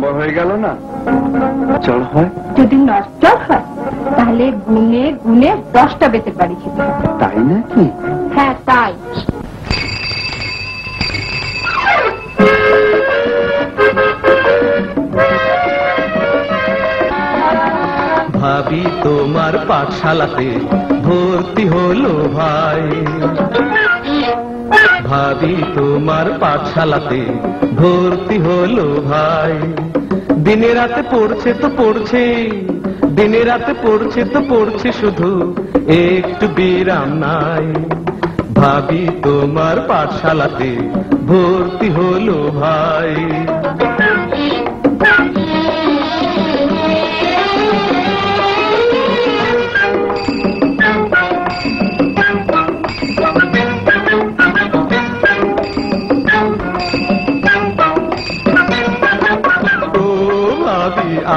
নম্বর হয়ে গেল না? চল হয়, যদি নষ্ট হয় তাহলে গুনে গুনে 10টা বেতের বাড়ি খেতে। তাই নাকি? হ্যাঁ তাই। ভাবি তোমার পাঠশালাতে ভর্তি হলো ভাই, ভাবি তোমার পাঠশালাতে ভর্তি হলো ভাই। দিনে রাতে পড়ছে তো পড়ছে, দিনে রাতে পড়ছে তো পড়ছে, শুধু একটু বিরাম নাই। ভাবি তোমার পাঠশালাতে ভর্তি হলো ভাই।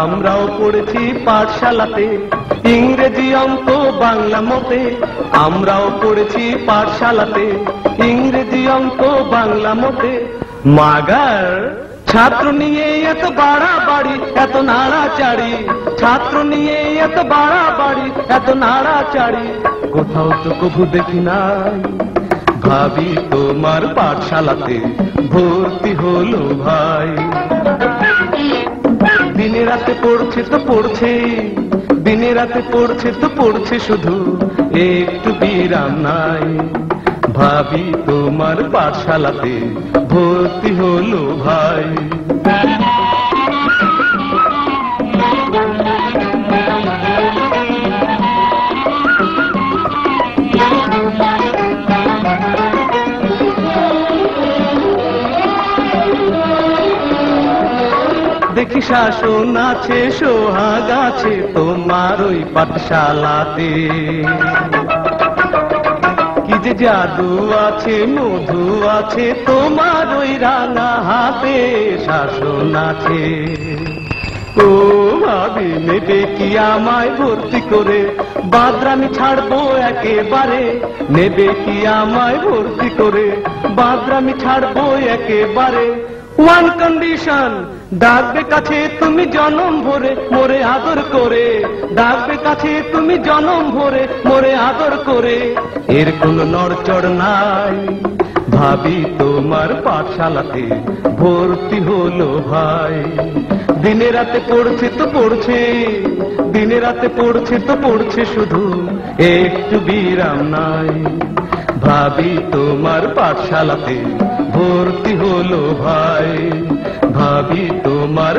আমরাও পড়েছি পাঠশালাতে ইংরেজি অঙ্ক বাংলা মতে, আমরাও পড়েছি পাঠশালাতে ইংরেজি অঙ্ক বাংলা মতে। মাগার ছাত্র নিয়ে এত বাড়াবাড়ি, এত নাড়াচাড়ি, ছাত্র নিয়ে এত বাড়াবাড়ি, এত নাড়াচাড়ি, কোথাও তো কবু দেখি নাই। ভাবি তোমার পাঠশালাতে ভর্তি হলো ভাই। দিনে রাতে পড়ছে তো পড়ছে, দিনে রাতে পড়ছে তো পড়ছে, শুধু একটু বিরাম নাই। ভাবি তোমার পাঠশালাতে ভর্তি হলো ভাই। দেখি শাসন আছে সোহাগ আছে তোমার ওই পাঠশালাতে, কি যে জাদু আছে মধু আছে তোমার ওই রাঙা হাতে। শাসন আছে ও ভাবি, নেবে কি আমায় ভর্তি করে, বাদরামি ছাড়বো একেবারে। নেবে কি আমায় ভর্তি করে, বাদরামি ছাড়বো একেবারে। ওয়ান কন্ডিশন, ডাকবে কাছে তুমি জনম ভরে মোরে আদর করে, ডাকবে কাছে তুমি জনম ভরে মোরে আদর করে। এর কোনো নড়চড় নাই। ভাবি তোমার পাঠশালাতে ভর্তি হলো ভাই। দিনে রাতে পড়ছে তো পড়ছে, দিনে রাতে পড়ছে তো পড়ছে, শুধু একটু বিরাম নাই। ভাবি তোমার পাঠশালাতে ভর্তি হলো ভাই। ভাবি তোমার